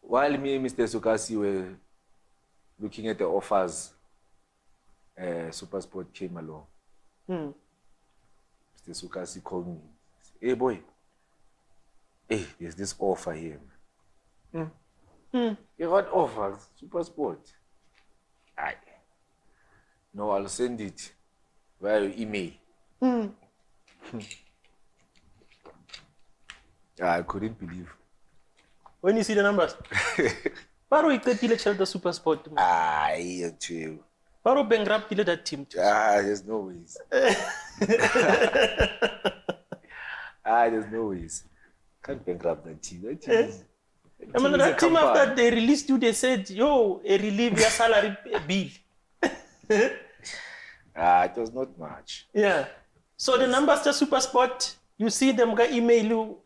while me and Mr. Sukasi were looking at the offers, SuperSport came along. Mr. Sukasi called me. Hey boy, hey, there's this offer here. You got offers, SuperSport. Aye. No, I'll send it via your email. I couldn't believe. When you see the numbers. Paro iketile the SuperSport. I too. Paro bankrupt that team. There's no ways. There's no ways. Can't bankrupt that team. That team is, that team after they released you, they said, yo, relieve your salary bill. It was not much. Yeah. So the numbers to SuperSport, you see them go email you.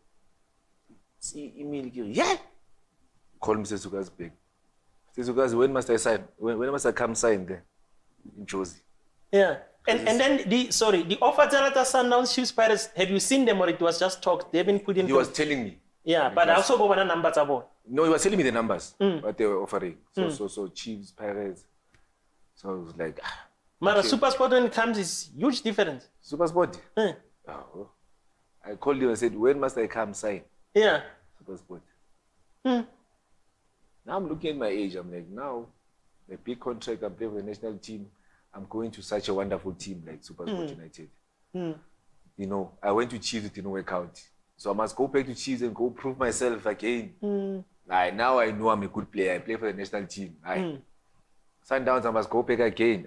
See email you. Yeah. Call Mr. Sukazi back. Mr. Sukazi, when must I sign? When must I come sign there? In Josie. Yeah. And then the offer that Sundowns Chiefs Pirates, have you seen them or it was just talk? They haven't put in. He was telling me. Yeah, but I also go on the numbers about. No, he was telling me the numbers, what they were offering. So Chiefs, Pirates. So I was like, But okay. SuperSport when it comes is huge difference. SuperSport? Oh. I called him and said, when must I come sign? Yeah. SuperSport. Now I'm looking at my age. I'm like, now, a big contract, I'm playing for the national team. I'm going to such a wonderful team like SuperSport United. You know, I went to Chiefs, it didn't work out. So I must go back to Chiefs and go prove myself again. Now I know I'm a good player. I play for the national team. Sundowns, I must go back again.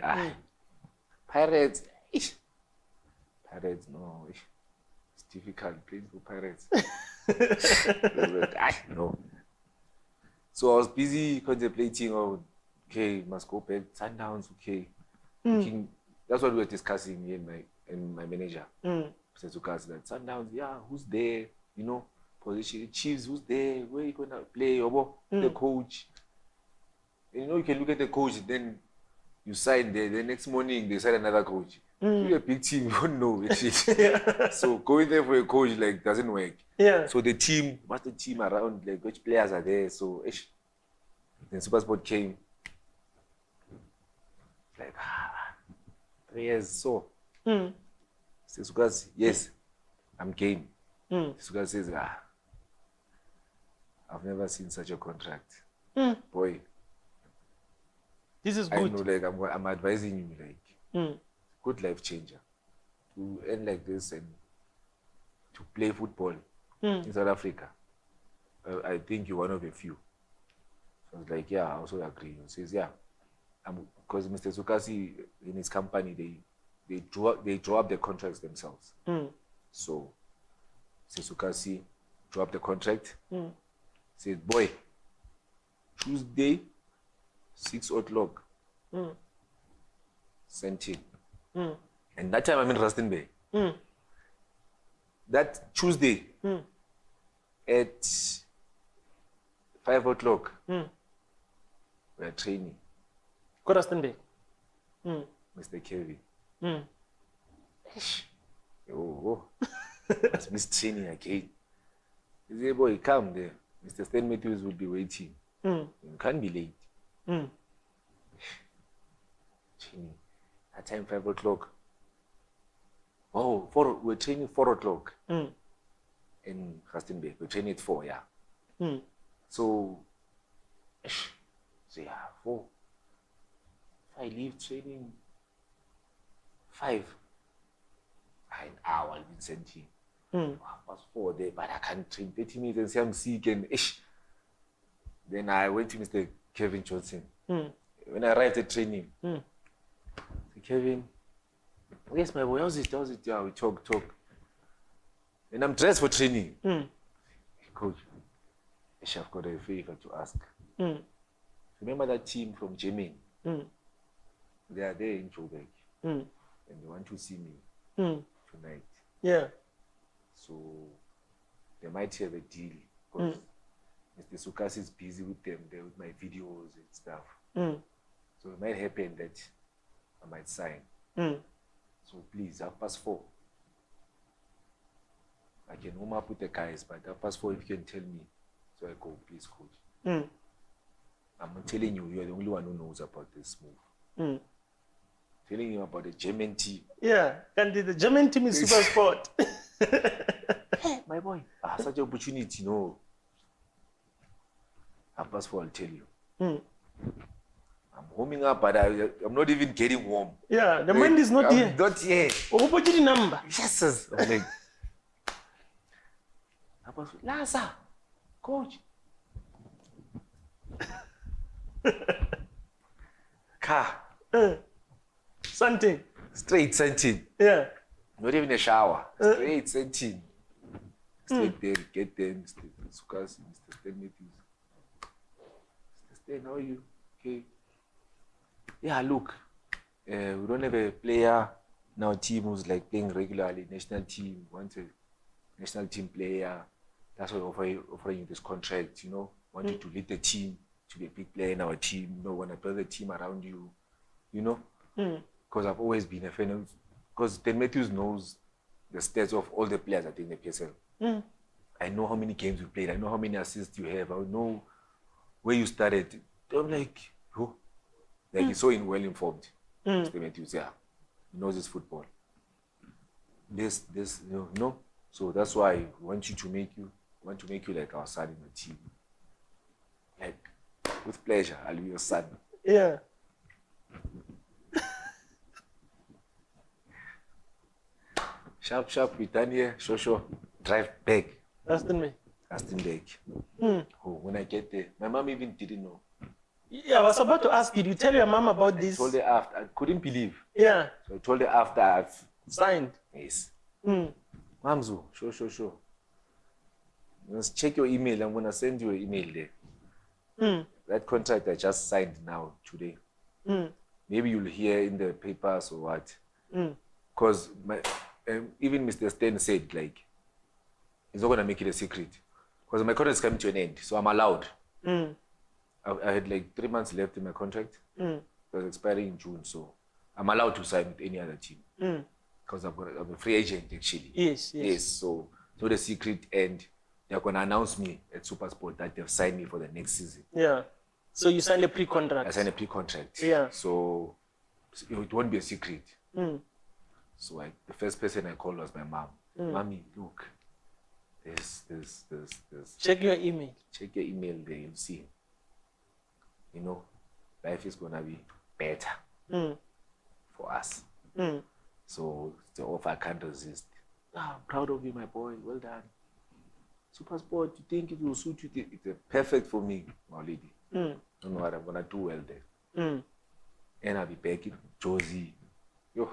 Pirates, Pirates, no. It's difficult playing for Pirates. No. So I was busy contemplating, okay, must go back. Sundowns, okay. That's what we were discussing, me and my manager. Mr. Sukazi, that Sundowns, yeah, who's there? You know, position. Chiefs, who's there? Where are you going to play? The coach. And, you know, you can look at the coach, then you sign there. The next morning, they sign another coach. You're a big team, you don't know. So going there for a coach, like, doesn't work. Yeah. So the team, what's the team around? Like, which players are there? So, then SuperSport came. Like, 3 years, so. Sukazi, yes, I'm game. Sukazi says, I've never seen such a contract. Boy. This is good. I know, like, I'm advising you, like, good life changer. To end like this and to play football in South Africa. I think you're one of a few. So I was like, yeah, I also agree. He says, yeah. Because Mr. Sukazi, in his company, they draw up the contracts themselves. So Mr. Sukazi drew up the contract. Said, boy, Tuesday, 6 o'clock. Sent in. And that time I'm in Rustenburg. That Tuesday at 5 o'clock, we are training. Go Rustenburg. Mr. Kevin. Must miss training again. He said, boy, come there. Mr. Stan Matthews will be waiting. You can't be late. Training. That time 5 o'clock. We're training 4 o'clock. In Rustenburg. We're training at 4, yeah. So 4. If I leave training 5, an hour I'll be sent in. Past 4 there, but I can't train 30 minutes and say I'm sick and Then I went to Mr. Kevin Johnson. When I arrived at training, Kevin, yes, my boy, how's it? Yeah, we talk. And I'm dressed for training. Coach, I've got a favor to ask. Remember that team from Germany? They are there in Joburg. And they want to see me tonight. Yeah. So they might have a deal. Because Mr. Sukazi is busy with them, there with my videos and stuff. So it might happen that I might sign. So please, 4:30. I can warm up with the guys, but 4:30 if you can tell me. So I go, please, coach. telling you, you're the only one who knows about this move. Telling you about the German team. Yeah, and the German team is SuperSport. My boy, such an opportunity, no. 4:30, I'll tell you. I'm warming up, but I'm not even getting warm. Yeah, the mind is not here. Not here. Opportunity number. Yes, I'm like, Laza, coach. Car. Something. Straight sentient. Yeah. Not even a shower. Straight sentient. Straight there, get there, Mr. Sukas, Mr. Stan Matthews. Mr. Stan, how are you? Okay. Yeah, look, we don't have a player in our team who's like playing regularly, national team, wants a national team player. That's why we're offering you this contract, you know. Want you to lead the team, to be a big player in our team, you know, want to build the team around you, you know. Because I've always been a fan of, because Stan Matthews knows the stats of all the players I think in the PSL. I know how many games you played, I know how many assists you have, I know where you started. I'm like, oh. Like he's so well informed. Stan Matthews, yeah. He knows his football. This, you know. So that's why I want to make you like our son in the team. Like, with pleasure, I'll be your son. Yeah. Sharp, we done here. Sure. Drive back. Aston back. Oh, when I get there, my mom even didn't know. Yeah, I was about to ask you, did you tell your mom about this? I told her after. I couldn't believe. Yeah. So I told her after I've signed. Yes. Mamzu, sure. Let's check your email. I'm gonna send you an email there. That contract I just signed now today. Maybe you'll hear in the papers or what. Because even Mr. Stan said like he's not gonna make it a secret. Because my contract is coming to an end, so I'm allowed. I had like 3 months left in my contract. It was expiring in June, so I'm allowed to sign with any other team. Because I'm a free agent actually. Yes. So it's not a secret, and they're gonna announce me at SuperSport that they've signed me for the next season. Yeah. So you signed a pre-contract. I signed a pre-contract. Yeah. So it won't be a secret. So the first person I called was my mom. Mommy, look, there's. Check your email. Check your email there, you'll see. You know, life is gonna be better for us. So the offer I can't resist. I'm proud of you, my boy. Well done. SuperSport, you think it will suit you? It's perfect for me, my lady. Don't know what I'm gonna do well there. And I'll be back in Josie. Yo.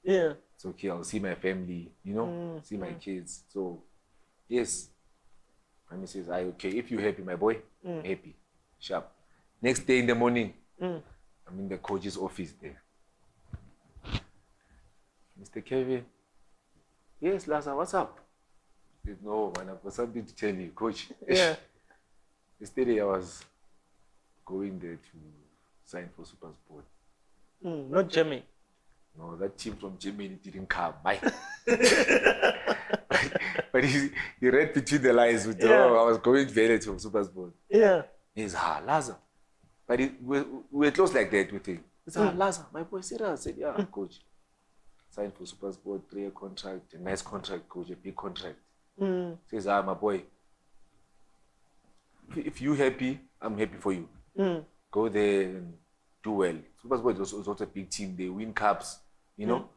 Yeah. It's okay. I'll see my family, you know, see my kids. So, yes. Mommy says, okay, if you're happy, my boy, I'm happy. Sharp. Next day in the morning, I'm in the coach's office there. Mr. Kevin, yes, Laza, what's up? He said, no, man, I've got something to tell you, coach. Yeah. Yesterday I was going there to sign for SuperSport. Not Germany. No, that team from Germany didn't come. But he read between the lines with, I was going very from SuperSport. Yeah. He's Laza. But we were close like that with him. He's Laza, my boy, serious. I said, yeah, coach. Signed for SuperSport, 3-year contract, a nice contract, coach, a big contract. Says, my boy, if you're happy, I'm happy for you. Go there and do well. SuperSport is also a big team. They win cups, you know.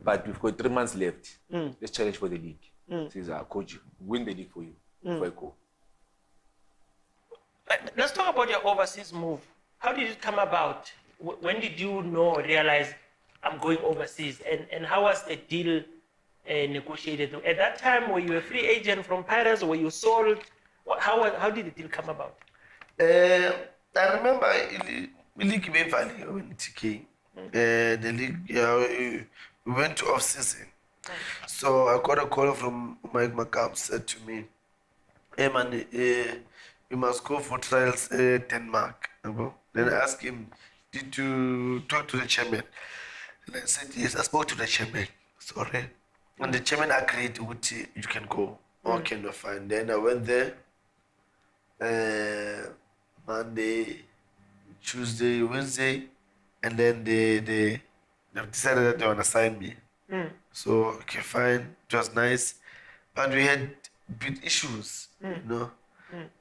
But we've got 3 months left. Let's challenge for the league. Says, coach, win the league for you before I go. Let's talk about your overseas move. How did it come about? When did you realize I'm going overseas? And how was the deal negotiated? At that time, were you a free agent from Pirates? Were you sold? How did the deal come about? I remember the league when it came. The league, we went to off season. So I got a call from Mike McCam, said to me, hey man, you must go for trials Denmark. Then I asked him, did you talk to the chairman? And I said, yes, I spoke to the chairman. Sorry. And the chairman agreed with you can go. Okay, no, fine. Then I went there. My Monday, Tuesday, Wednesday, and then they've decided that they want to sign me. So, okay, fine, it was nice. But we had big issues, you know.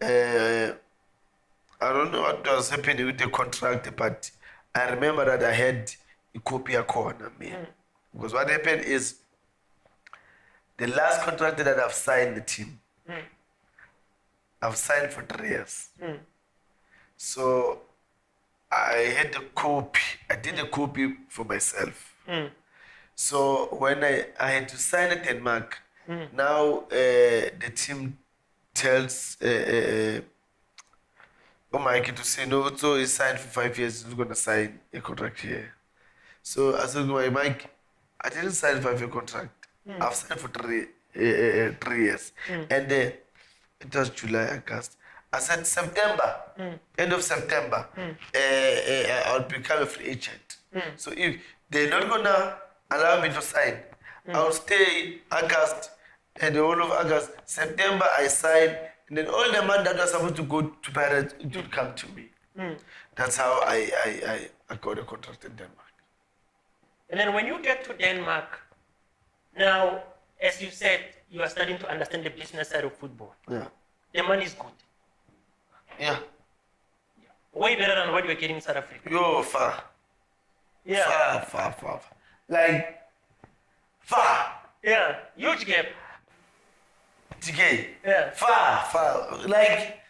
I don't know what was happening with the contract, but I remember that I had a copy of corner me. Because what happened is the last contract that I've signed the team, I've signed for 3 years. So I had a copy, I did a copy for myself. So when I had to sign it in Denmark, now the team tells Mike to say no, so he signed for 5 years, he's going to sign a contract here. So I said, Mike, I didn't sign a 5-year contract. I've signed for 3 years. And it was July, August. I said September, end of September, I'll become a free agent. So if they're not going to allow me to sign, I'll stay August, and the whole of August. September, I sign, and then all the money that was supposed to go to parents would come to me. That's how I got a contract in Denmark. And then when you get to Denmark, now, as you said, you are starting to understand the business side of football. Yeah. The money is good. Yeah. Way better than what you were getting in South Africa. Yo, far. Yeah. Far. Like, far. Yeah. Huge gap. TK. Yeah. Far. Like,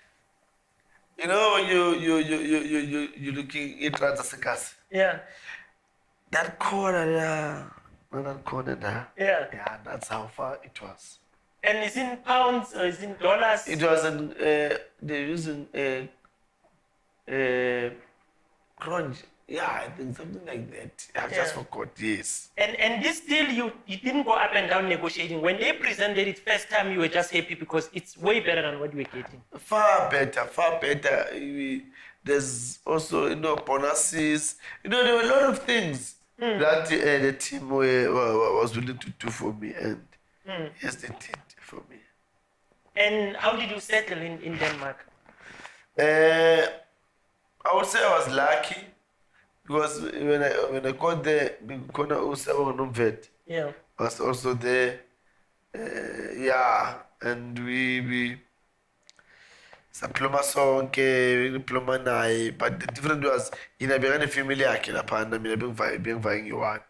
you know when you looking at Transasekas. Yeah. That corner there. That corner there. Yeah. Yeah, that's how far it was. And is in pounds or is in dollars? It was they're using crunch. Yeah, I think something like that. I just forgot, yes. And this deal, you didn't go up and down negotiating. When they presented it first time, you were just happy because it's way better than what you were getting. Far better. There's also, bonuses. There were a lot of things that the team was willing to do for me, and yes, they did for me. And how did you settle in Denmark? I would say I was lucky. Because when I got there, Yeah. was also there. And we diploma sonke, diploma nae, but the difference was in a very family yakhe lapha na mina bengivaying one.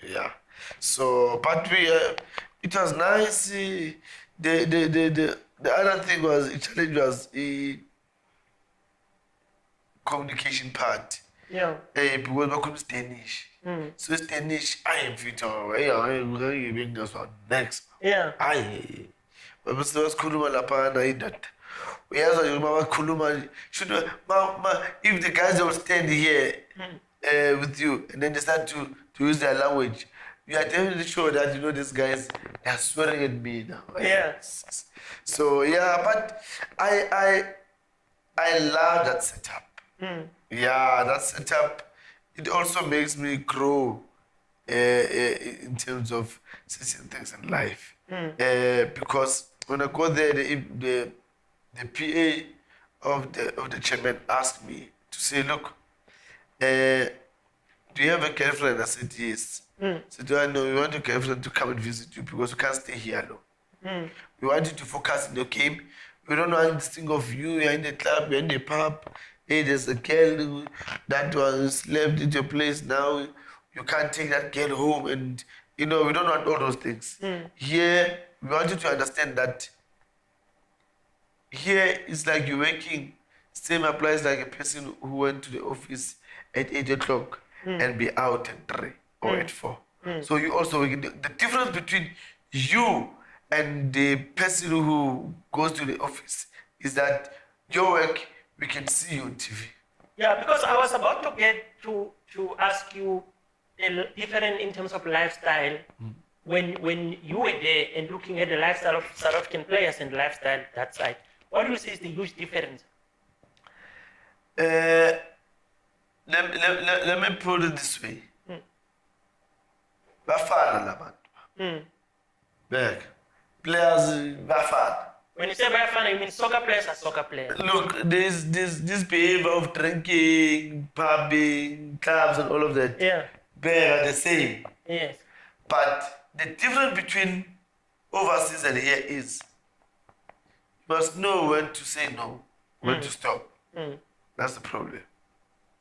Yeah. So but it was nice. The other thing was the challenge was the communication part. Yeah. Because I couldn't Danish. So it's Danish, I am fit. Next. Yeah. But was Kuluma Lapana in that. We also Kuluma should if the guys will stand here with you and then they start to use their language, you are definitely sure that these guys are swearing at me now. Yeah. So but I love that setup. Yeah, that setup, it also makes me grow in terms of certain things in life. Because when I go there, the PA of the chairman asked me to say, look, do you have a girlfriend? I said, yes. So do I know we want your girlfriend to come and visit you because you can't stay here alone. We want you to focus in your game. We don't want this thing of you, you're in the club, you're in the pub. Hey, there's a girl that was left at your place now. You can't take that girl home, and we don't want all those things. Here, we want you to understand that here is like you're working. Same applies like a person who went to the office at 8 o'clock and be out at 3 or at 4. So you also working. The difference between you and the person who goes to the office is that your work, we can see you on TV. Yeah, because I was about to get to ask you the different in terms of lifestyle when you were there and looking at the lifestyle of South African players and lifestyle that side. What do you say is the huge difference? Let me put it this way. Bafana labantu. Beg. Players bafana. When you say Bayafana, you mean soccer players are soccer players. Look, there's this behavior of drinking, pubbing, clubs, and all of that. Yeah. They are the same. Yes. But the difference between overseas and here is you must know when to say no, when to stop. That's the problem.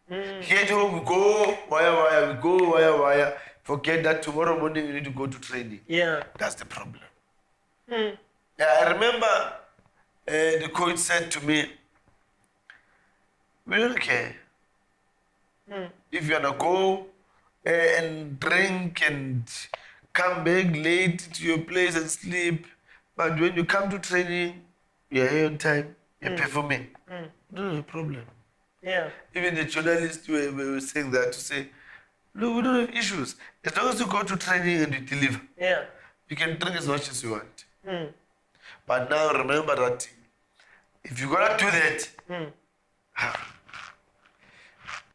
Here at home, we go wire, we go wire. Forget that tomorrow morning you need to go to training. Yeah. That's the problem. Yeah, I remember the coach said to me, we don't care. If you're gonna go and drink and come back late to your place and sleep, but when you come to training, you're here on time, you're performing. No problem. Yeah. Even the journalists were saying that to say, no, we don't have issues. As long as you go to training and you deliver, Yeah. you can drink as much as you want. But now remember that if you're gonna do that,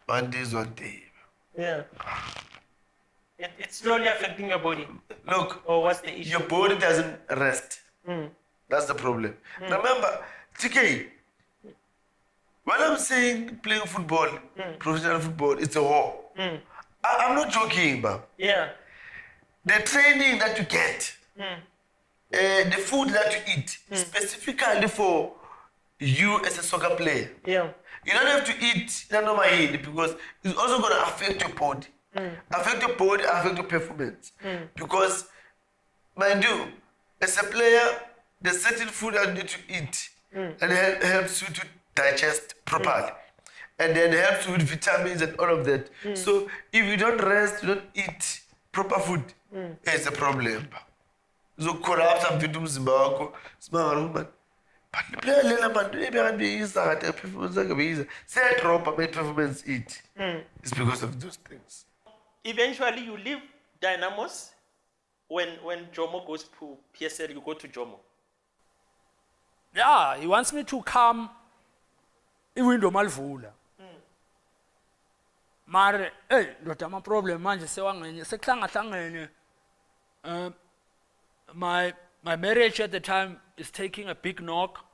one day is one day. Yeah. It's slowly affecting your body. Look, Or what's the issue? your body doesn't rest. That's the problem. Remember, TK, when I'm saying playing football, professional football, it's a war. I'm not joking, Bob. Yeah. The training that you get, the food that you eat, specifically for you as a soccer player, Yeah. you don't have to eat normal head because it's also going to affect your body. Affect your body, affect your performance. Because, mind you, as a player, there's certain food that you need to eat and it helps you to digest properly. And then helps you with vitamins and all of that. So if you don't rest, you don't eat proper food, it's a problem. So corrupt something to Zimbabwe, but the player lena man maybe performance say proper performance eat. It's because of those things. Eventually, you leave Dynamos. When Jomo goes to PSL, you go to Jomo. Yeah, he wants me to come iwindow malivula. Mare, ndoda ama problem manje sewangenye sekuhlangahlangene. My marriage at the time is taking a big knock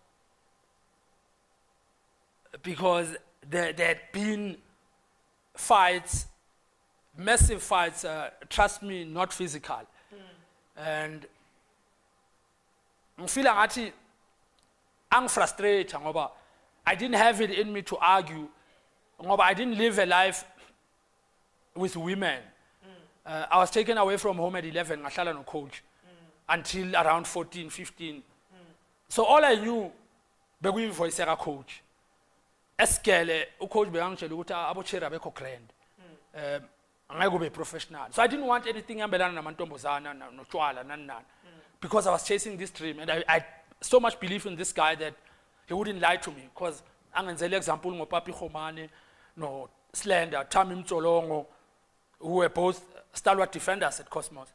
because there had been fights, massive fights, trust me, not physical. And I feel like I'm frustrated ngoba I didn't have it in me to argue ngoba I didn't live a life with women. I was taken away from home at 11 ngahlala no coach until around 14, 15. So all I knew bekuyivoice yaka coach. Esigele ucoach bekangitshela ukuthi abochera bekho grand. Angeke ube professional. So I didn't want anything ehambelana namantombazana notshwala nani because I was chasing this dream and I so much believe in this guy that he wouldn't lie to me because angenzele example ngoPapi Khomane no Slender, Tammy Mhlongo, who were both stalwart defenders at Cosmos.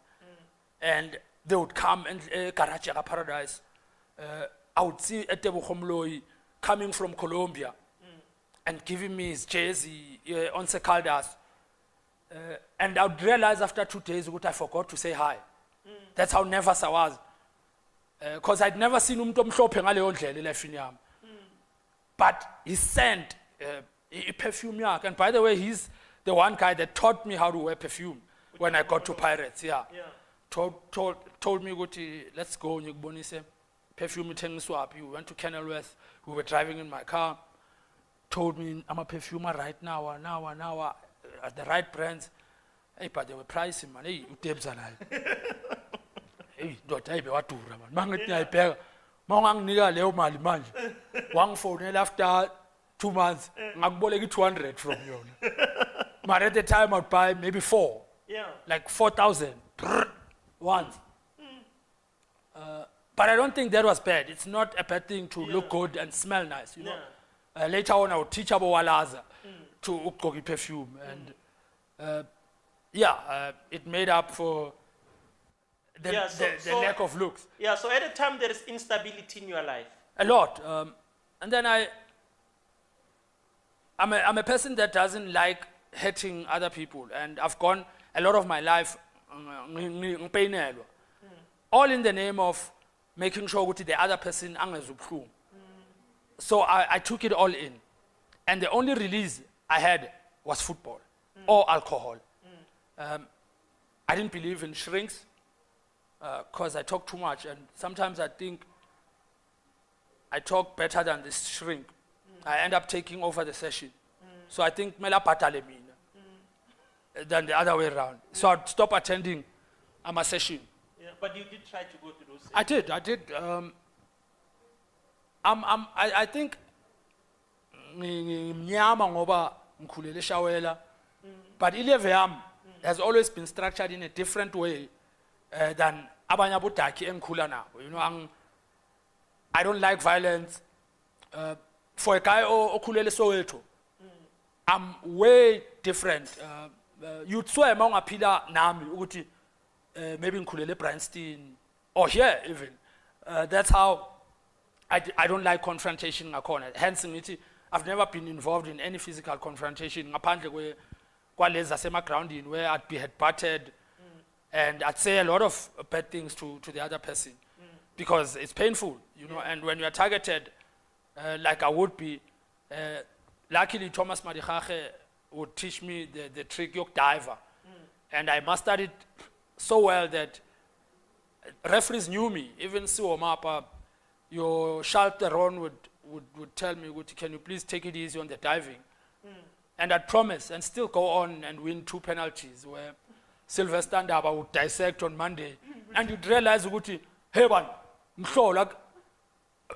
And they would come and garage at Paradise. I would see Etebo Khomloi coming from Colombia and giving me his jersey on Sekaldas. And I would realize after 2 days that I forgot to say hi. That's how nervous I was. Because I'd never seen umuntu omhlophe ngaleyo ndlela elifini yami. But he sent perfume yakhe. And by the way, he's the one guy that taught me how to wear perfume when I got to Pirates. Yeah. Told me, let's go, ngikubonise perfume ithengiswaphi. We went to Kenilworth. We were driving in my car. Told me, I'm a perfumer right now, at the right brands. Hey, but they were pricing, man. Hey, utebza nayo. Hey, ndoda ayibe wadura man. Mangithi ngiyayibheka. Manganginika leyo mali manje. Wangifonela after 2 months. Ngakuboleka 200 from yona. But at the time I'd buy maybe 4. Yeah. Like 4,000 once. But I don't think that was bad. It's not a bad thing to look good and smell nice, you know. Later on I would teach Abo Walaza to ukugqoka perfume and it made up for the lack of looks. Yeah, so at the time there is instability in your life. A lot. And then I'm a person that doesn't like hurting other people. And I've gone a lot of my life all in the name of making sure that the other person angezubhlungu. So I took it all in. And the only release I had was football or alcohol. I didn't believe in shrinks because I talk too much. And sometimes I think I talk better than this shrink. I end up taking over the session. So I think mela patale mina than the other way around. So I'd stop attending my session. Yeah, but you did try to go to those. I did. I think mnyama ngoba ngikhulele eShawela, but ileve yami has always been structured in a different way than abanye abodaki engikhula nabo. You know, I don't like violence. For a guy okhulele Soweto, I'm way different. You'd swear uma ungaphila nami ukuthi maybe ngikhulele Brighton or here even. That's how I don't like confrontation ngakhona. Hence ngithi I've never been involved in any physical confrontation ngaphandle kwalezi asemagroundini where I'd be headbutted and I'd say a lot of bad things to the other person because it's painful, you know, and when you are targeted like I would be, luckily Thomas Madikhache would teach me the trick yok diver, and I mastered it so well that referees knew me. Even Siwomapa, your Shalteron would tell me, can you please take it easy on the diving? And I'd promise and still go on and win 2 penalties where Sylvester Ndaba would dissect on Monday. And you'd realize, hey man, like,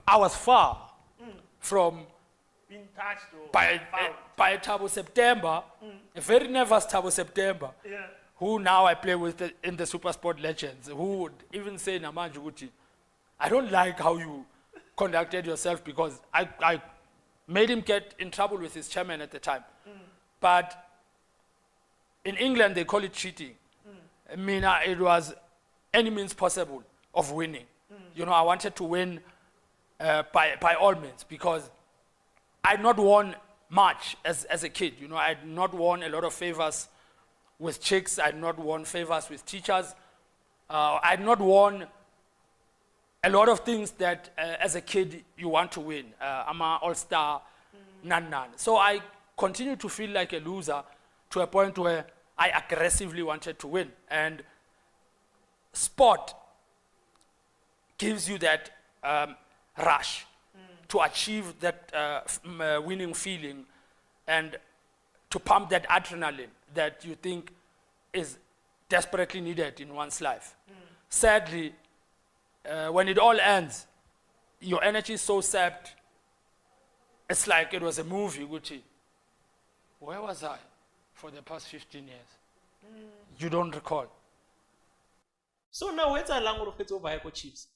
I was far from being touched or by Thabo September, a very nervous Thabo September, who now I play with in the SuperSport legends, who would even say, Namanju Guti, I don't like how you conducted yourself because I made him get in trouble with his chairman at the time. But in England, they call it cheating. I mean, it was any means possible of winning. You know, I wanted to win by all means because I'd not won much as a kid. You know, I'd not won a lot of favors with chicks. I'd not won favors with teachers. I'd not won a lot of things that as a kid you want to win. I'm an all-star, none. So I continued to feel like a loser to a point where I aggressively wanted to win. And sport gives you that rush to achieve that winning feeling and to pump that adrenaline that you think is desperately needed in one's life. Sadly, when it all ends, your energy is so sapped, it's like it was a movie, Gucci. Where was I for the past 15 years? You don't recall. So now where's a language of over Echo Chiefs?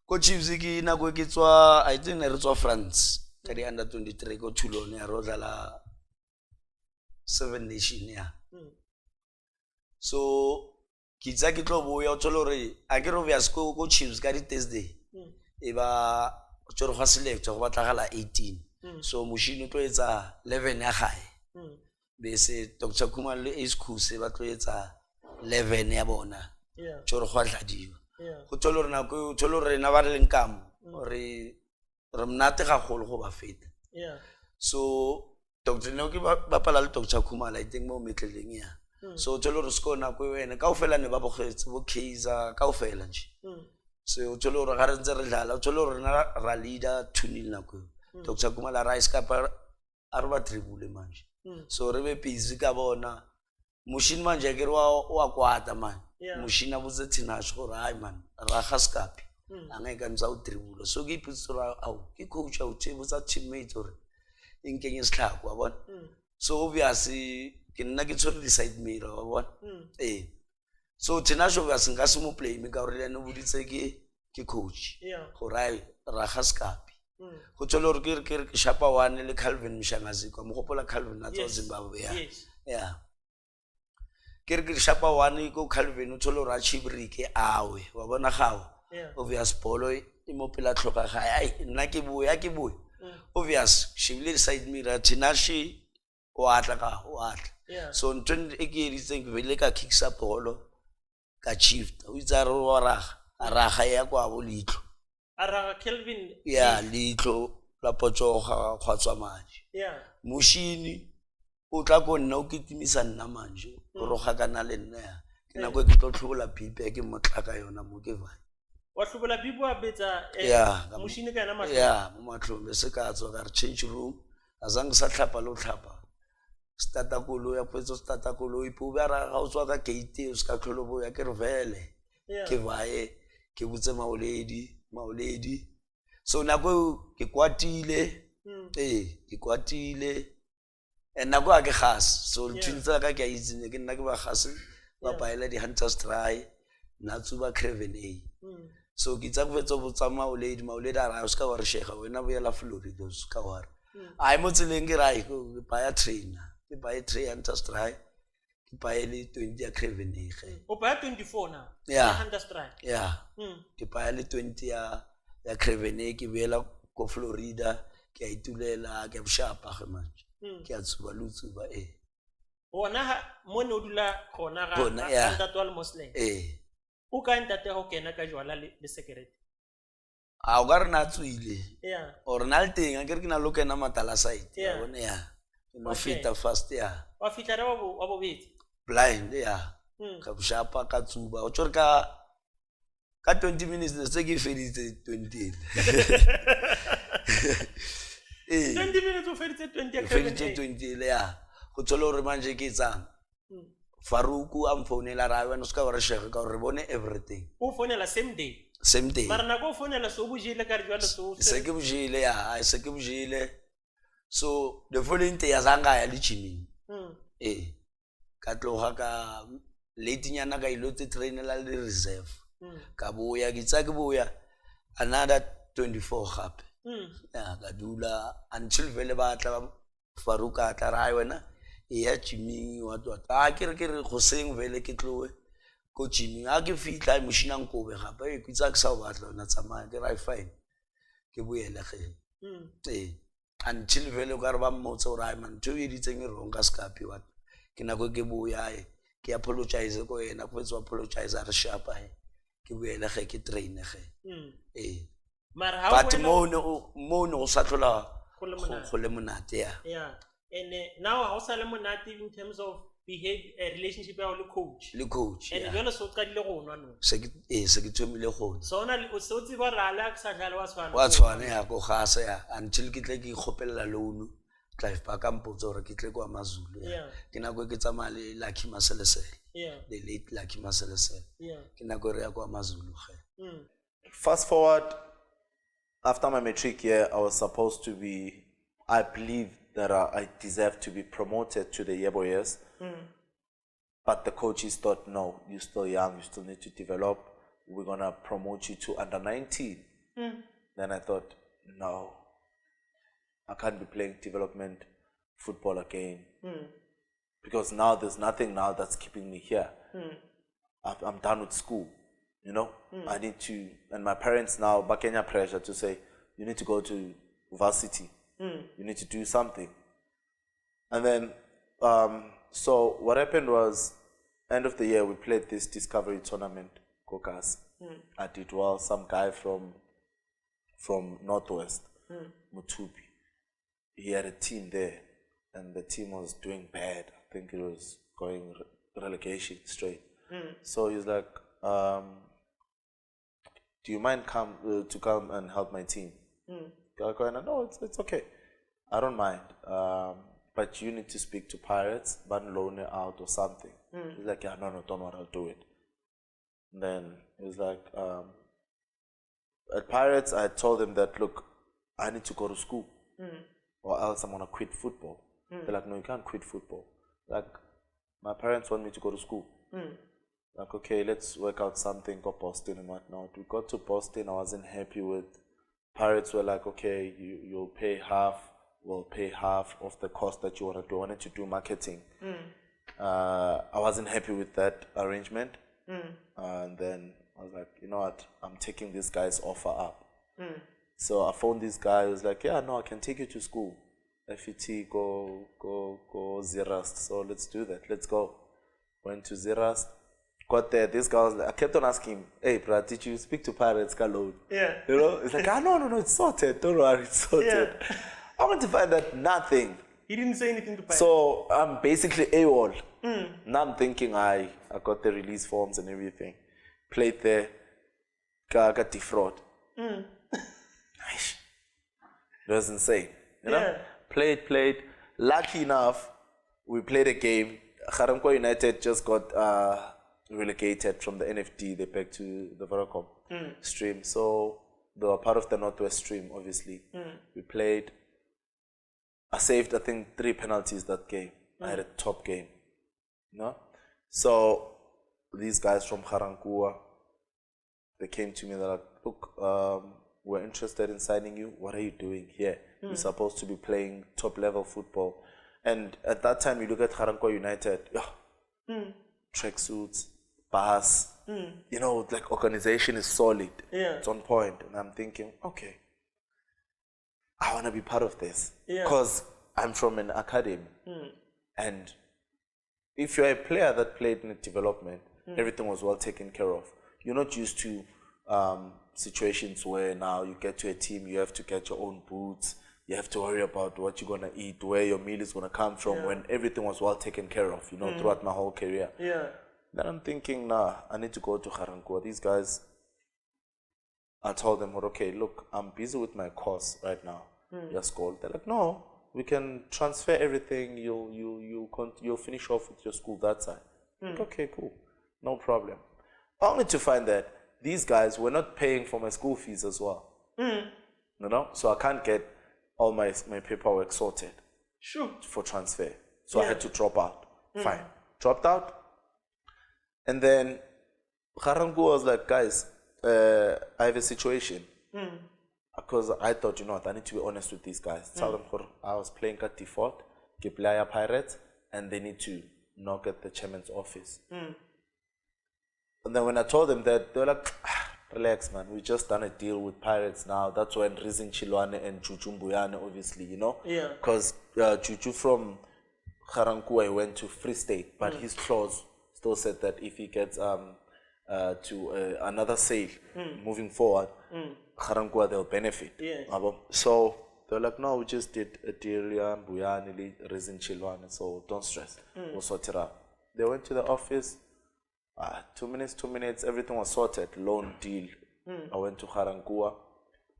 Ko Chiefs ki na go ke tswa I think re tswa France ka di under 23 go Toulon ya rodala 7 nation ya. So kitsa ke tlo boya o tsolo re a ke ro vya sko go Chiefs ka di Thursday. E ba tsoro ga select go batlagala 18. So moshino tlo etsa 11 ya gae. Bese Dr. Khumalo le Ace Khuse ba tlo etsa 11 ya bona. Tsoro go tladiwa. Go tsolo rena go tsolo rena ba re lenkam re mnate ga golo go ba feta. So Dr. Noki ba pala le Dr. Khumalo I think mo metleleng ya. So tsolo re sko na go wena ka ofela ne ba bogetse bo Kaizer ka ofela nje. So tsolo re ga re ntse re dlala tsolo rena ra leader 2-0 na go. Dr. Khumalo ra Skapie a re ba tribule manje. So re be busy ka bona moshini manje ke re wa kwata man. Moshini a botse tsena go ra man ra ga Skapie anga ka ntsa o tribule. So ke ipitsora au ke coach out e botsa teammate gore inkeng isihlakwa bona. So obviously ke nna ke tshwere di side mirror wa bona. So tsena sho ba singa se mo play me ka gore le no boditse ke coach go ra ga Skapie. Go tsolo re ke shapa 1 le Calvin Mshangazi kwa mogopola Calvin na tsa Zimbabwe ya ke shapa 1 go Calvin o tsolo ra chibrike awe wa bona gawo obvious polo e mo pela tlhoka ga ai nna ke boya obvious shibile side mirror tinashi wa tla so ntwe e ke editseng ke vele ka kicks up bolo ka chief o itsa re wa raga a raga ya kwa bo litlo Araga Kelvin. ya litlo la potsoga ga tswa manje Yeah. moshini o tla go nna o kitimisa nna manje o roga kana le nna ya ke nako ke tlo tlhola pipe ke motlaka yona mo ke vai Wa hlubula bibu a betsa ya moshini kana mahlo. ya mo matlhombe se ka tswa ka re change room azange sa tlhapa lo tlhapa starta kolo ya pwetso starta kolo ipo ba ra ga o tswa ka gate o ska tlholo bo ya ke re vele ke vae ke butse maoledi so nako ke kwatile ke kwatile and nako a ke gas so ntshintsa ka ke a itsene ke nna ke ba gas ba paela di hunters try na tsuba craven a so ke tsa go fetsa bo tsa maoledi a ra o ska wa re shega wena bo ya la Florida o ska wa re ai mo tseleng ke ra go baya trainer ke baya train hunters try ke baya le 20 ya craven a ge O ba 24 na. Yeah. Hunter strike. ya ke baya le 20 ya craven a ke bela ko Florida ke a itulela ke bshapa ge manje ke a tsuba lutsuba Ona ha mo ne o dula khona Khona, ga yeah. Ntatwa Muslim. O ka ntate ho kena ka jwala le secret. a o ka re na tswile Yeah. or na le teng a ke re ke na lo kena matala side Yeah. ya bone ya no Okay. fita fast ya Wa fitla re wa bo betsi. blind ya ka bshapa ka tsuba o tsore ka 20 minutes ne se ke feditse 20 20 minutes o feditse 20 ya feditse Kevin. 20 le ya go tsolo re manje ke tsang Faruku am phonela ra wena ska wa re shege ka re bone everything O fonela same day. same day Mara na go fonela so bujile ka re jwala so. se ke bujile ya se ke bujile so the following day azanga ya le chimini ka tloga ka late nyana ka ilotse trainela le reserve ka boya ke tsa ke boya another 24 gape ya ka dula until vele ba tla Faruka tla ra wena ya chimini wa tota ke re go seng vele ke tlowe ko chimini a ke fitla moshina nkobe gape ke tsa ke sa o batla ona tsamaya ke right fine ke boele ge until vele ka re ba mmotse o ra man tho e ditseng e wrong ka Skapie wa ke nako ke boya ke apologize ko yena ko tswa apologize a re shapa ke boele ge ke train ge Mara ha but mo no sa tlola Go le monate. go le monate ya Yeah. And now how sale monate in terms of behavior relationship ya le coach. le coach And ya jwale so qadile go nwa no. se ke thomile go So ona o se o tsiba ra la ka sa dlala wa tshwana. wa tshwane ya go gasa ya until ke tle ke ikgopella loan drive ba ka mpotsa gore ke tle kwa Mazulu Yeah. ke nako ke tsamaya le Lucky Maselesele Yeah. the late Lucky Maselesele Yeah. ke nako re ya kwa Mazulu ge Fast forward, after my matric year, I was supposed to be, I believe that I deserved to be promoted to the Yebo years. But the coaches thought, no, you're still young, you still need to develop. We're going to promote you to under 19. Then I thought, no, I can't be playing development football again. Because now there's nothing now that's keeping me here. I'm done with school, you know. I need to, and my parents now, Kenya pressure to say, you need to go to varsity. You need to do something. And then, so what happened was, end of the year, we played this discovery tournament, Kokas. I did well. Some guy from Northwest, Mutupi, he had a team there, and the team was doing bad. I think it was going relegation straight. So he's like, do you mind to come and help my team? I go, no, it's okay. I don't mind. But you need to speak to Pirates, but loan it out or something. He's like, yeah, no, don't worry, I'll do it. And then he was like, at Pirates, I told them that, look, I need to go to school or else I'm going to quit football. They're like, no, you can't quit football. Like, my parents want me to go to school. Like, okay, let's work out something, go Boston and whatnot. We got to Boston, I wasn't happy with. Pirates were like, okay, you'll pay half, we'll pay half of the cost that you want to do. I wanted to do marketing. I wasn't happy with that arrangement. And then I was like, you know what, I'm taking this guy's offer up. So I phoned this guy, he was like, yeah, no, I can take you to school. FET, go Zerast. So let's do that, let's go. Went to Zerast, Got there, this guy was like, I kept on asking him, hey, bro, did you speak to Pirates, Carlo? Yeah. You know, it's like, no, it's sorted. Don't worry, it's sorted. Yeah. I want to find that nothing. He didn't say anything to Pirates. So I'm basically AWOL. Now I'm thinking I got the release forms and everything. Played there, got defraud. Nice. It was insane. You know? Yeah. Played. Lucky enough, we played a game. Kharangwa United just got relegated from the NFD. They back to the Vodacom stream. So they were part of the Northwest stream, obviously. We played. I saved, I think, 3 penalties that game. I had a top game. You know? So these guys from Kharangwa, they came to me, they're like, look, we're interested in signing you. What are you doing here? You're supposed to be playing top level football. And at that time, you look at Kharangwa United, tracksuits, bars, you know, like organization is solid. Yeah. It's on point. And I'm thinking, okay, I want to be part of this. Yeah. Because I'm from an academy. And if you're a player that played in the development, everything was well taken care of. You're not used to situations where now you get to a team, you have to get your own boots, you have to worry about what you're going to eat, where your meal is going to come from, when everything was well taken care of, you know, throughout my whole career. Yeah. Then I'm thinking, nah, I need to go to Kharangwa. These guys, I told them, okay, look, I'm busy with my course right now. Your school. They're like, no, we can transfer everything. You'll finish off with your school that side. Like, okay, cool, no problem. Only to find that these guys were not paying for my school fees as well. You know, so I can't get all my paperwork sorted. Sure. For transfer. So I had to drop out. Fine. Dropped out. And then Kharangwa was like, guys, I have a situation. Because I thought, you know what, I need to be honest with these guys. Tell them I was playing at default, Kiplaya Pirates, and they need to knock at the chairman's office. And then when I told them that, they were like, relax, man, we just done a deal with Pirates now. That's when Rizin Chilwane and Juju Mbuyane, obviously, you know? Yeah. Because Juju from Kharangwa went to Free State, but his clause still said that if he gets to another sale moving forward, Kharangwa, they'll benefit. Yeah. So they're like, no, we just did a deal, Mbuyane, Rizin Chilwane, so don't stress. We'll sort it out. They went to the office. 2 minutes, everything was sorted. Loan deal. I went to Kharangwa.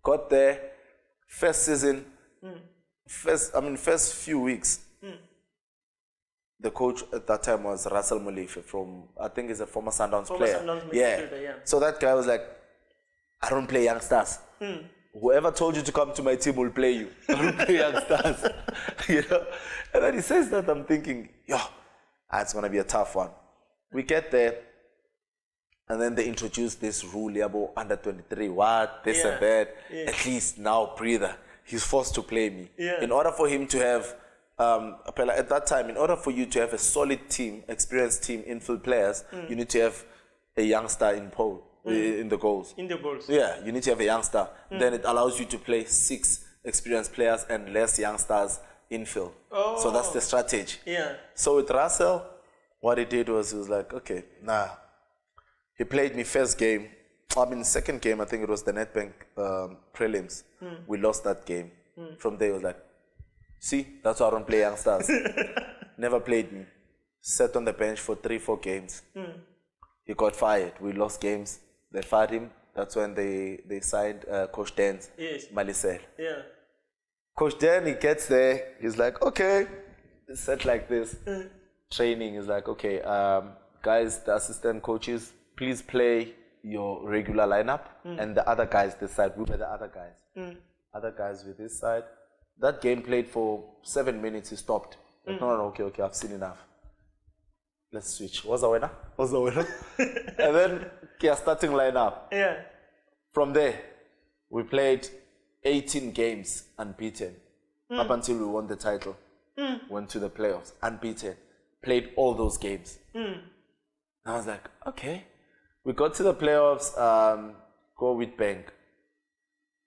Got there. First season, first few weeks. The coach at that time was Russell Molefe from, I think he's a former Sundowns player. Yeah. So that guy was like, I don't play youngsters. Whoever told you to come to my team will play you. I don't play youngsters. You know? And then he says that, I'm thinking, it's going to be a tough one. We get there, and then they introduce this rule about under 23, this and that. At least now, breather. He's forced to play me. In order for him to have, at that time, in order for you to have a solid team, experienced team, infield players, you need to have a youngster in pole, in the goals. In the goals. Yeah, you need to have a youngster. Then it allows you to play 6 experienced players and less youngsters infield. So that's the strategy. Yeah. So with Russell, what he did was, he was like, okay, he played me first game. Second game, I think it was the Nedbank prelims. We lost that game. From there, he was like, see, that's why I don't play youngsters. Never played me. Sat on the bench for 3-4 games. He got fired. We lost games. They fired him. That's when they signed Coach Dan's Malisel. Yeah. Coach Dan, he gets there. He's like, okay, it's set like this. Training is like, okay, guys, the assistant coaches, please play your regular lineup, and the other guys decide. We were the other guys. Other guys with this side. That game played for 7 minutes, he stopped. Like, no, okay, I've seen enough. Let's switch. What's the winner? And then, starting lineup. Yeah. From there, we played 18 games unbeaten up until we won the title. Went to the playoffs, unbeaten. Played all those games. I was like, okay. We got to the playoffs, go Wheatbank.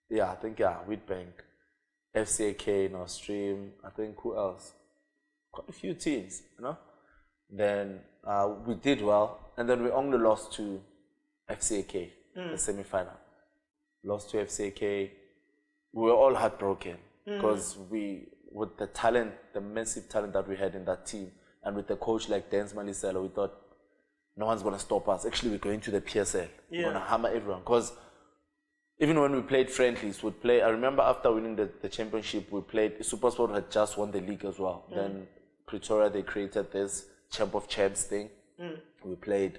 Yeah, I think, Wheatbank. FCAK, Stream, I think, who else? Quite a few teams, you know? Then we did well, and then we only lost to FCAK, the semi-final. Lost to FCAK. We were all heartbroken because with the talent, the massive talent that we had in that team, and with the coach like Dance Malisela, we thought no one's going to stop us. Actually, we're going to the PSL. We're going to hammer everyone. Because even when we played friendlies, we'd play. I remember after winning the championship, we played. SuperSport had just won the league as well. Then Pretoria, they created this Champ of Champs thing. We played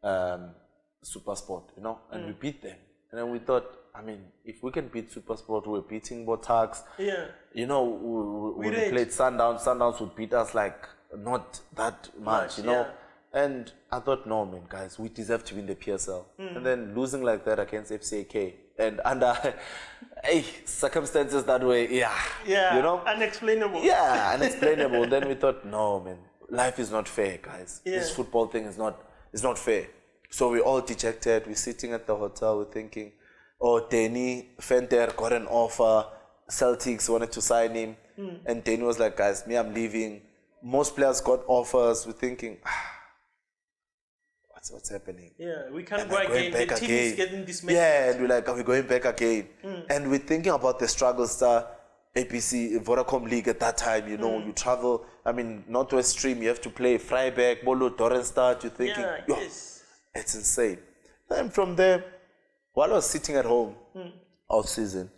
SuperSport, you know, and we beat them. And then we thought, I mean, if we can beat SuperSport, we're beating Botax. Yeah. You know, when we played Sundowns, Sundowns would beat us like not that much, you know. Yeah. And I thought, no, man, guys, we deserve to win the PSL. And then losing like that against FCAK and under circumstances that way, Yeah. you know, Unexplainable. yeah, unexplainable. Then we thought, no, man, life is not fair, guys. Yeah. This football thing is not fair. So we're all dejected. We're sitting at the hotel. We're thinking, oh, Danny Fenter got an offer. Celtics wanted to sign him. And Danny was like, guys, me, I'm leaving. Most players got offers. We're thinking, what's happening? Yeah, we can't And go we're going again. The back team again. is getting dismantled. Yeah, and we're like, are we going back again? And we're thinking about the struggles that APC, Vodacom League at that time, you know, you travel, I mean, Northwest Stream, you have to play Vryburg, Bolo, Dorenstad, you're thinking, Yeah, yo, yes. it's insane. And from there, while I was sitting at home, off season,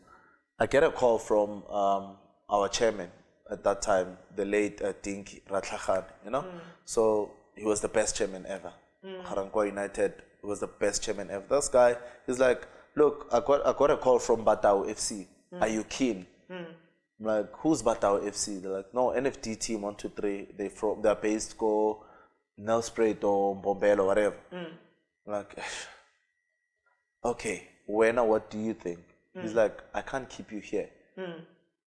I get a call from our chairman at that time, the late Dinky Ratlakhan, you know? So he was the best chairman ever. Garankuwa United was the best chairman ever. This guy, he's like, look, I got a call from Batao FC. Are you keen? I'm like, who's Batao FC? They're like, no, NFD team 1, 2, 3. They're based go Nelspruit or Mbombela or whatever. I'm like, okay, when or what do you think? He's like, I can't keep you here.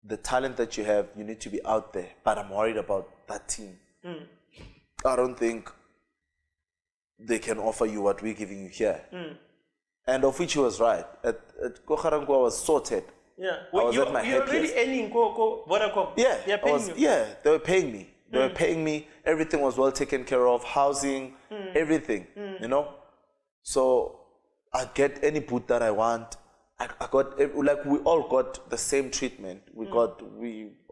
The talent that you have, you need to be out there. But I'm worried about that team. I don't think they can offer you what we're giving you here. And of which he was right. At Garankuwa, I was sorted. Yeah. I was You're at my already headrest. earning Vodacom. Yeah, They're paying you. yeah, they were paying me. They were paying me. Everything was well taken care of. Housing, everything, you know. So I get any boot that I want. I got, like, we all got the same treatment.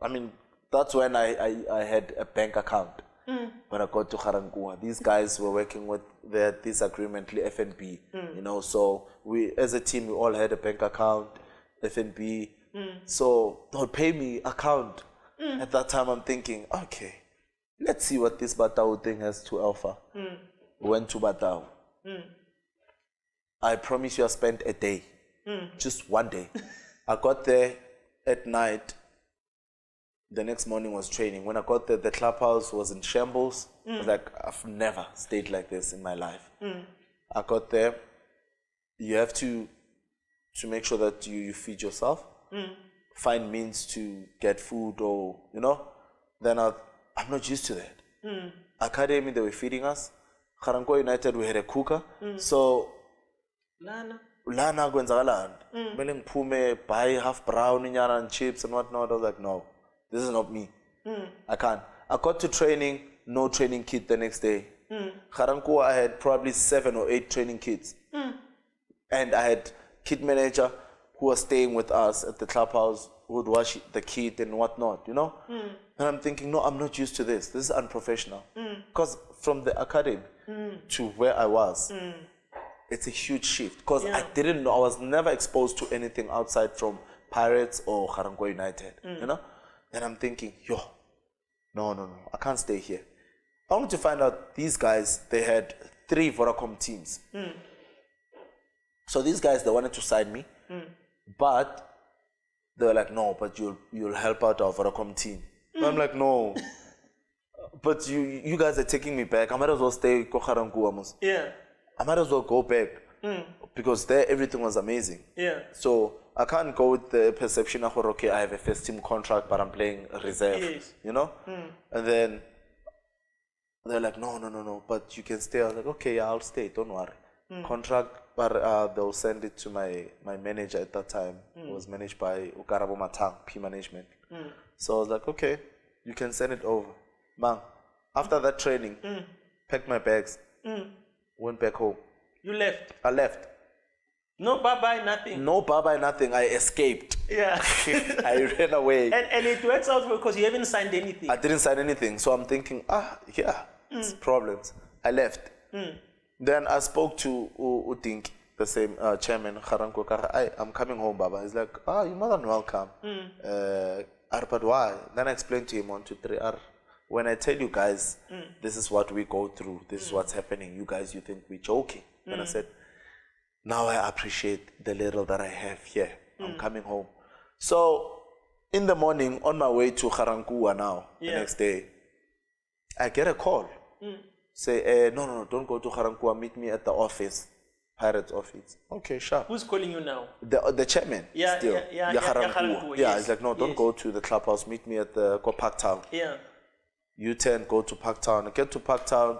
I mean, that's when I had a bank account. When I got to Garankuwa, these guys were working with this agreement, FNB, you know. So we, as a team, we all had a bank account, FNB. So they would pay me account. At that time, I'm thinking, okay, let's see what this Batao thing has to offer. Went to Batao. I promise you, I spent a day, just one day. I got there at night. The next morning was training. When I got there, the clubhouse was in shambles. I was like, I've never stayed like this in my life. I got there. You have to make sure that you feed yourself, find means to get food, or, you know. Then I'm not used to that. Academy, they were feeding us. Garankuwa United, we had a cooker. So lana kwenzakalani kumele ngiphume buy half brown inyana and chips and whatnot. I was like, no, this is not me. I can't. I got to training, no training kit the next day. Garankuwa, I had probably 7 or 8 training kits. And I had kit manager who was staying with us at the clubhouse, who would wash the kit and whatnot, you know. And I'm thinking, no, I'm not used to this. This is unprofessional. Because from the academy to where I was, it's a huge shift. Because I didn't know, I was never exposed to anything outside from Pirates or Garankuwa United, you know. And I'm thinking, no, I can't stay here. I wanted to find out, these guys, they had 3 Vodacom teams. So these guys, they wanted to sign me, but they were like, no, but you'll help out our Vodacom team. And I'm like, no, but you guys are taking me back. I might as well stay Garankuwa. Yeah. I might as well go back because there everything was amazing. Yeah. So I can't go with the perception of, okay, I have a first team contract, but I'm playing reserve, you know? And then they're like, no, but you can stay. I was like, okay, yeah, I'll stay, don't worry. Contract, but they'll send it to my manager at that time. It was managed by Ukarabo Matang, P Management. So I was like, okay, you can send it over. Man, After that training, packed my bags, went back home. You left. I left. No bye-bye, nothing. No bye-bye, nothing. I escaped. Yeah. I ran away. And it works out because you haven't signed anything. I didn't sign anything. So I'm thinking, it's problems. I left. Then I spoke to Udink, the same chairman, I'm coming home, Baba. He's like, you're more than welcome. But why? Then I explained to him 1, 2, 3. When I tell you guys, this is what we go through, this is what's happening, you guys, you think we're joking. And I said, now I appreciate the little that I have here. I'm coming home. So in the morning, on my way to Garankuwa now, the next day, I get a call. Say, no, don't go to Garankuwa, meet me at the office, Pirates office. Okay, sure. Who's calling you now? The chairman. Yeah, still. Garankuwa. Yeah, he's like, no, don't go to the clubhouse, meet me at the Parktown. Yeah. U-turn, go to Parktown. I get to Parktown.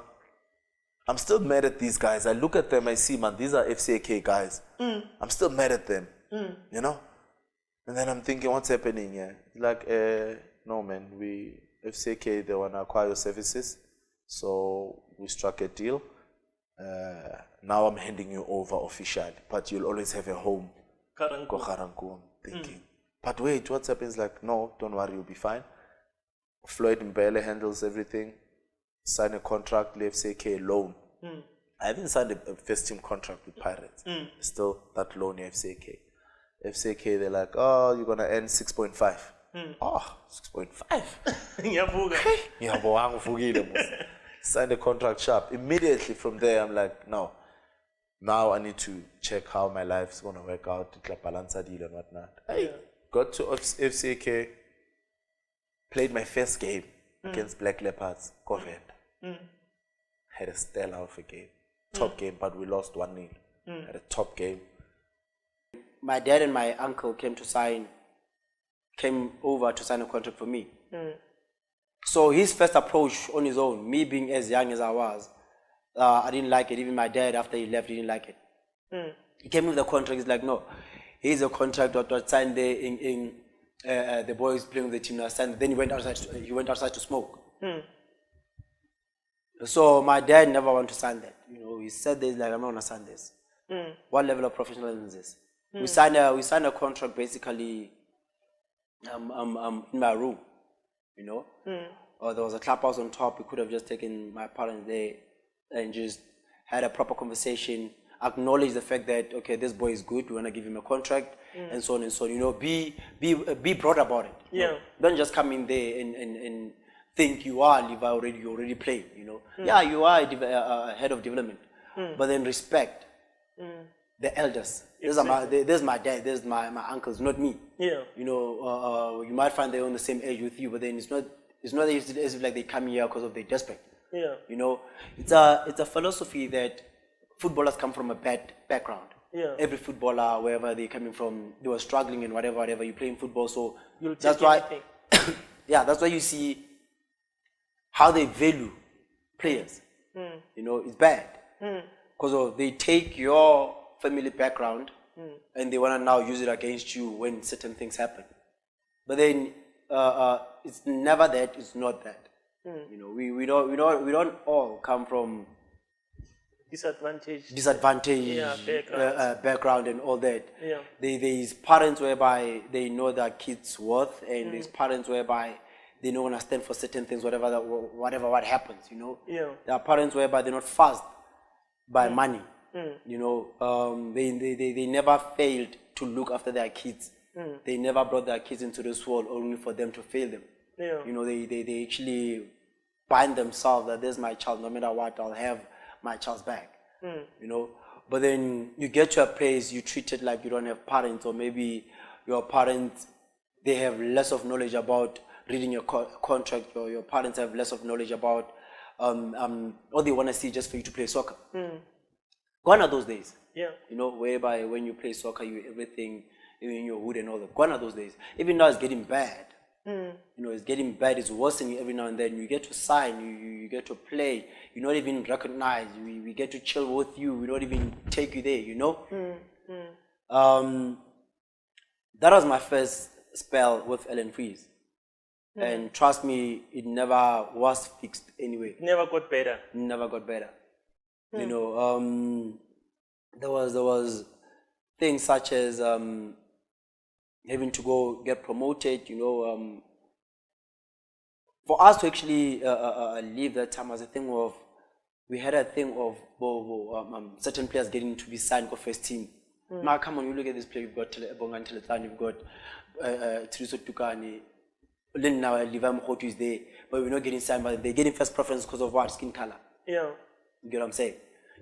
I'm still mad at these guys. I look at them, I see, man, these are FCK guys. I'm still mad at them, you know? And then I'm thinking, what's happening here? Like, no, man, FCK, they want to acquire your services. So we struck a deal. Now I'm handing you over officially, but you'll always have a home. Go Garankuwa, I'm thinking. But wait, what's happening is like, no, don't worry, you'll be fine. Floyd Mbele handles everything. Sign a contract, FCK loan. I haven't signed a first team contract with Pirates. Still that loan FCK. FCK, they're like, you're gonna earn 6.5. 6.5. Signed a contract sharp. Immediately from there, I'm like, no. Now I need to check how my life's gonna work out, balance deal and whatnot. Got to FCK, played my first game against Black Leopards, Covent. Had a stellar of a game. Top game, but we lost 1-0. Had a top game. My dad and my uncle came over to sign a contract for me. So his first approach on his own, me being as young as I was, I didn't like it. Even my dad, after he left, he didn't like it. He came with the contract. He's like, no, here's a contract that signed there in the boys playing with the team. Then he went outside to smoke. So my dad never wanted to sign that. You know, he said this like, I'm not gonna sign this. What level of professionalism is this? We signed a contract basically in my room. You know, or there was a clubhouse on top. We could have just taken my parents there and just had a proper conversation, acknowledge the fact that okay, this boy is good. We want to give him a contract, and so on and so on. You know, be broad about it. Yeah. You know? Don't just come in there and think you are Levi already. You already played. You know, yeah, you are a head of development, but then respect the elders. This is my dad. This is my uncles, not me. Yeah. You know, you might find they're on the same age with you, but then it's not as if like they come here because of their disrespect. Yeah. You know, it's a philosophy that footballers come from a bad background. Yeah. Every footballer, wherever they're coming from, they were struggling and whatever. You play in football, so You'll that's take why. anything. Yeah, that's why you see how they value players. You know, it's bad because they take your family background and they want to now use it against you when certain things happen. But then it's never that. It's not that. You know, we don't all come from Disadvantage. Background and all that. Yeah. There's parents whereby they know their kids' worth, and there's parents whereby they don't want to stand for certain things, what happens. You know. Yeah. There are parents whereby they're not fussed by money. You know, they never failed to look after their kids. They never brought their kids into this world only for them to fail them. Yeah. You know, they actually bind themselves that this is my child, no matter what, I'll have my child's back. You know, but then you get to a place, you treat it like you don't have parents, or maybe your parents, they have less of knowledge about reading your contract, or your parents have less of knowledge about all they want to see just for you to play soccer. Gone are those days. Yeah. You know, whereby when you play soccer, you everything, even your hood and all that. Gone are those days. Even now it's getting bad. You know, it's getting bad. It's worsening every now and then. You get to sign. You get to play. You're not even recognized. We get to chill with you. We don't even take you there. You know. That was my first spell with Ellen Freeze. And trust me, it never was fixed anyway. It never got better. Never got better. You know, there was things such as having to go get promoted. You know, for us to actually leave that time was a thing of, we had a thing of certain players getting to be signed for first team. Now come on, you look at this player. You've got Bongan Teletan, you've got Thuso Tukani. Then now Levy Mokgothu is there, but we're not getting signed. But they're getting first preference because of what? Skin color. Yeah. You get what I'm saying?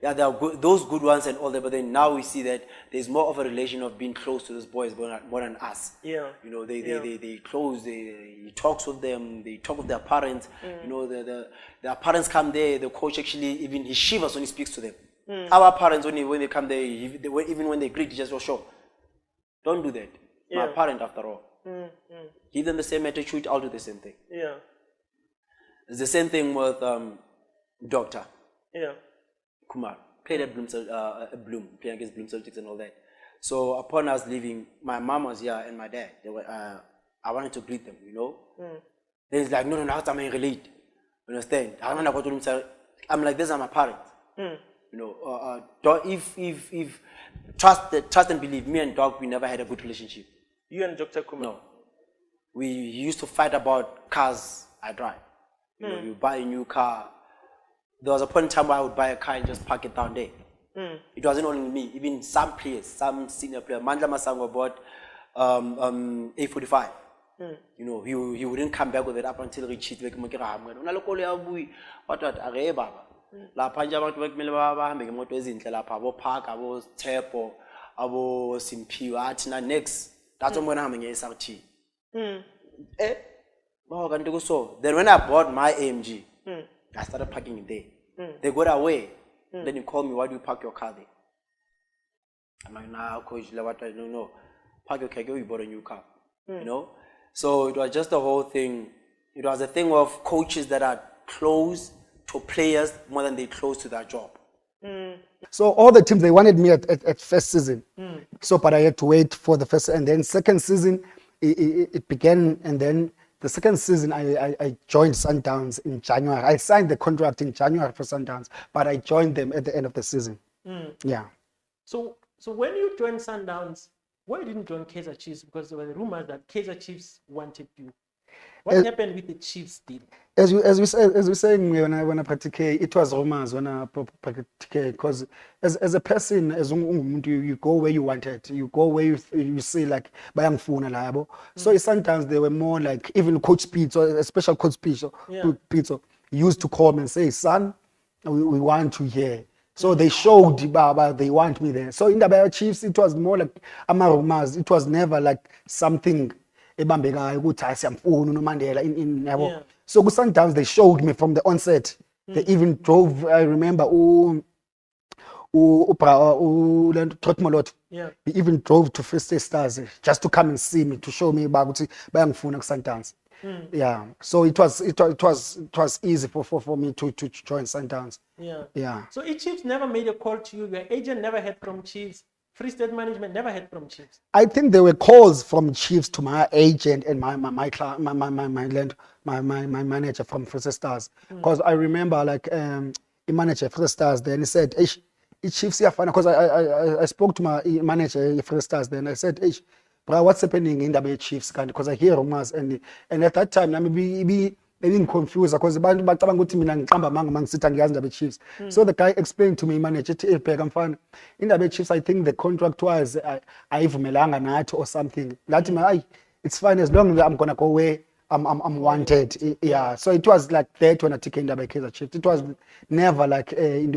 Yeah, there are those good ones and all that, but then now we see that there's more of a relation of being close to those boys more than us. Yeah. You know, they close, he talks with them, they talk with their parents. You know, their parents come there, the coach actually, even he shivers when he speaks to them. Our parents, when they come there, even when they greet, he just goes, sure, don't do that. My parent, after all. Give them the same attitude, I'll do the same thing. Yeah. It's the same thing with Doctor. Yeah. Kumar. Played at Bloom, playing against Bloom Celtics and all that. So upon us leaving, my mom was here and my dad. They were, I wanted to greet them, you know. Then it's like, no, how am I relate? You understand? I'm like, these are my parents. You know, if trust and believe, me and Doc, we never had a good relationship. You and Dr. Kumar? No. We used to fight about cars I drive. You know, you buy a new car. There was a point in time where I would buy a car and just park it down there. It wasn't only me, even some players, some senior players. Mandla Masango bought A45. You know, he wouldn't come back with it up until he cheated. La panja abantu bekumele bahambe ngemoto ezinhle lapha abo park abo Tepo abo Simpiwe athi na next that's when I'm in SRT. Then when I bought my AMG, I started parking it there. They got away. Then you call me, why do you park your car there? I'm like, nah, coach, no. Park your car, you bought a new car. You know? So it was just the whole thing. It was a thing of coaches that are close to players more than they close to their job. So all the teams, they wanted me at first season. So, but I had to wait for the first, and then second season, it began, and then the second season, I joined Sundowns in January. I signed the contract in January for Sundowns, but I joined them at the end of the season. Yeah. So when you joined Sundowns, why you didn't join Kaizer Chiefs? Because there were rumors that Kaizer Chiefs wanted you. What happened with the Chiefs deal? As we saying when I practice, it was rumors when I practice, because as a person, as you go where you wanted, you go where you see like bayangfuna labo. So sometimes they were more like, even Coach Pete, or a special Coach Pete, used to call me and say, son, we want you here. So they showed Baba, they want me there. So in the Bayer Chiefs, it was more like rumors. It was never like something. So sometimes they showed me from the onset. They even drove, I remember, he even drove to Free State Stars just to come and see me, to show me about Sundowns. Yeah, so it was easy for me to join Sundowns. Yeah. So Chiefs never made a call to you. Your agent never heard from Chiefs. Free State management never heard from Chiefs. I think there were calls from Chiefs to my agent and my manager from Free State Stars. Because I remember like the manager Free State Stars then he said, Chiefs here, because I spoke to my manager Free State Stars then I said, bro, what's happening in the Chiefs? Because I hear rumors and at that time I maybe confused because the Chiefs. So the guy explained to me, manager, in the Chiefs, I think the contract was or something. It's fine as long as I'm gonna go where I'm wanted. Yeah. So it was like that when I took in the Kaizer Chiefs. It was never like in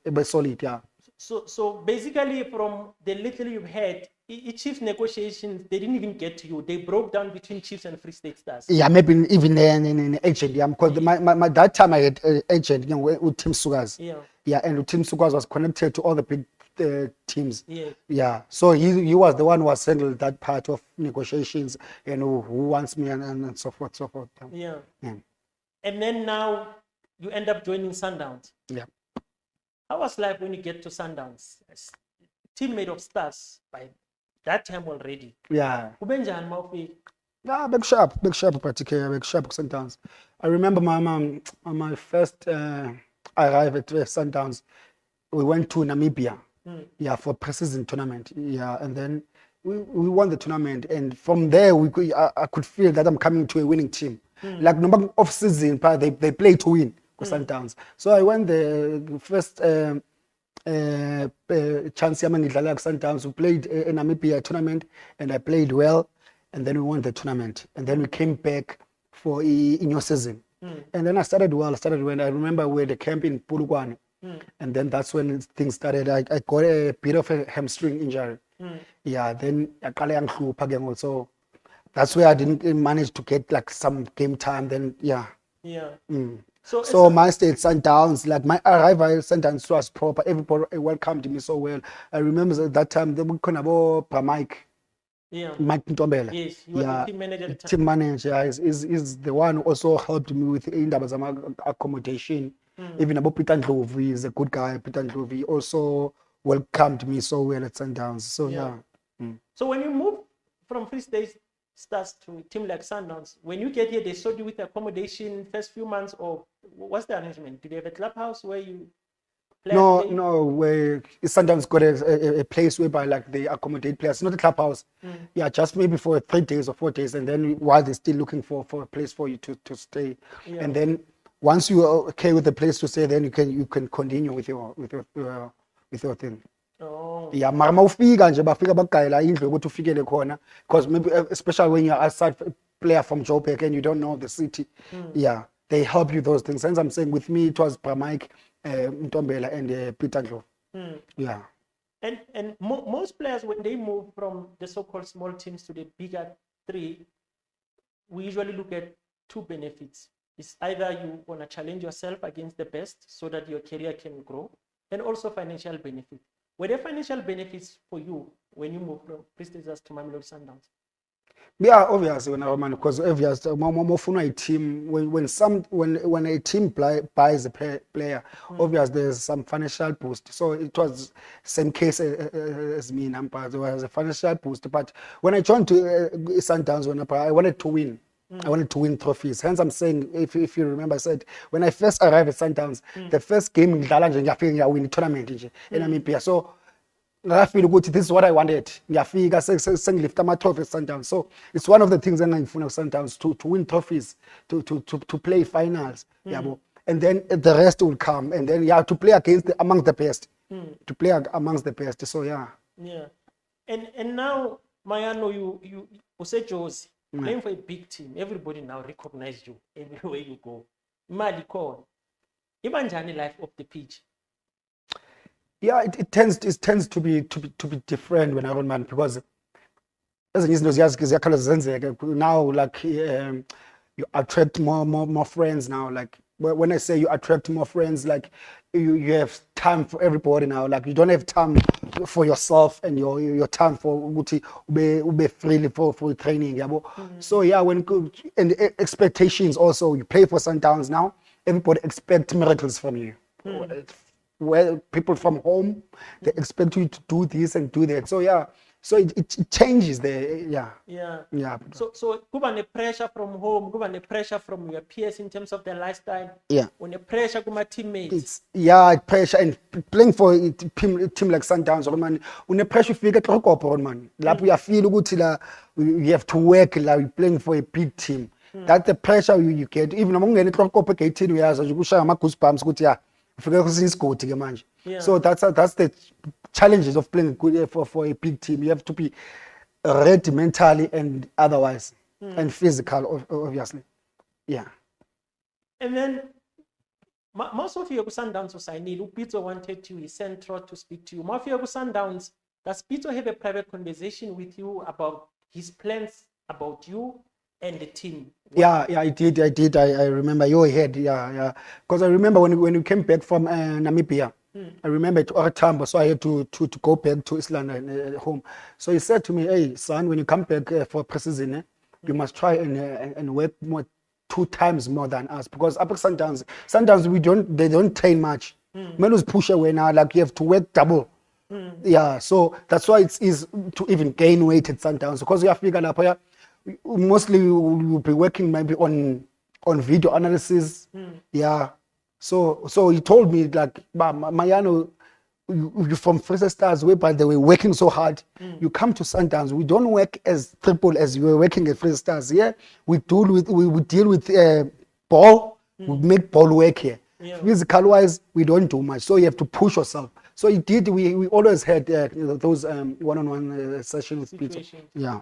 the solid. Yeah. So basically, from the little you've had, Chiefs negotiations, they didn't even get to you. They broke down between Chiefs and Free State Stars. Yeah, maybe even in agent. Yeah, because my that time I had agent, with Tim Sugas. Yeah. Yeah, and Tim Sugas was connected to all the big teams. Yeah. Yeah. So he was the one who was handled that part of negotiations and who wants me and so forth, so forth. Yeah. And then now you end up joining Sundowns. Yeah. How was life when you get to Sundowns? Teammate of Stars by that time already. Yeah. big sharp, particularly big sharp Sundowns. I remember my first arrive at Sundowns. We went to Namibia, for pre-season tournament, and then we won the tournament, and from there I could feel that I'm coming to a winning team. Like no off season, they play to win for Sundowns. So I went the first chance like Sundowns. We played a Namibia tournament, and I played well, and then we won the tournament, and then we came back for in your season, and then I started well. I remember we had a camp in Polokwane. And then that's when things started. I got a bit of a hamstring injury. Then so that's where I didn't manage to get like some game time. Then So my state Sundowns, like my arrival at Sundowns was proper. Everybody welcomed me so well. I remember at that time they were kind of Mike. Mike Ntombela. Yes, you were the team manager at the time. Team manager is the one who also helped me with accommodation. Even about Peter Ndlovu is a good guy. Peter Ndlovu also welcomed me so well at Sundowns. So So when you move from Free State Stars to a team like Sundowns, when you get here, they showed you with accommodation first few months, or what's the arrangement? Do they have a clubhouse where you play? No. Where Sundowns got a place whereby like they accommodate players, not a clubhouse. Just maybe for 3 days or 4 days, and then while they're still looking for a place for you to stay, and then. Once you are okay with the place to stay, then you can continue with your thing. Mara mawufika nje bafika bagayela indlu ukuthi ufikele khona, because maybe especially when you're outside player from Joburg and you don't know the city. They help you those things. And I'm saying with me it was Mike Ntombela and Peter Ndlovu. And most players, when they move from the so-called small teams to the bigger 3, we usually look at 2 benefits. It's either you want to challenge yourself against the best so that your career can grow, and also financial benefit. Were there financial benefits for you when you moved from Free State to Mamelodi Sundowns? Obviously, because obviously, more a team when a team buys a player, obviously there's some financial boost. So it was same case as me, there was a financial boost. But when I joined to Sundowns, I wanted to win. I wanted to win trophies. Hence, I'm saying, if you remember, I said when I first arrived at Sundowns, the first game in I win the tournament in Namibia. So I feel good. This is what I wanted. Lift my trophy at Sundowns. So it's one of the things that I'm Sundowns to win trophies, to play finals. And then the rest will come. And then to play amongst the best. To play amongst the best. So And now, Mayano, you said Josie. Playing for a big team, everybody now recognizes you everywhere you go. Malikon, Ibanjani life off the pitch. It tends to be different when I run, man, because as now like you attract more friends now. Like when I say you attract more friends, like you have time for everybody now. Like you don't have time for yourself and your time for ube freely for training. So and expectations also. You play for Sundowns now. Everybody expects miracles from you. Well, people from home, they expect you to do this and do that. So it changes there. So kuba ne pressure from home, kuba ne pressure from your peers in terms of their lifestyle. When the pressure kuma teammates. Pressure, and playing for a team like Sundowns, man. When the pressure fika tlhokopo man. Lapho you feel ukuthi la you have to work like you're playing for a big team. That's the pressure you get. Even among the tlhokopo ke 18 years, you kushaya ama goosebumps ukuthi so that's the challenges of playing for a big team. You have to be ready mentally and otherwise, and physical, obviously. And then most of you Sundowns society, Pito wanted you, he sent Trot to speak to you. Most of you Sundowns, does Pito have a private conversation with you about his plans about you and the team? I did. I remember your head. Because I remember when you came back from Namibia, I remember to Oratambo, so I had to go back to Island and home. So he said to me, "Hey, son, when you come back for pre-season, you must try and work 2 times more than us, because up at Sundowns they don't train much. Menus push away now, like you have to work double." So that's why it's easy to even gain weight at Sundowns, because you have figured out mostly we'll be working maybe on video analysis. Yeah. So he told me like, Mayano, you from Freestyle Stars, way by the way, working so hard. You come to Sundowns. We don't work as triple as you were working at Freestyle Stars. Yeah, we deal with ball. We make ball work here. Physical wise, we don't do much. So you have to push yourself. So he did. We always had those one-on-one sessions with people. Yeah.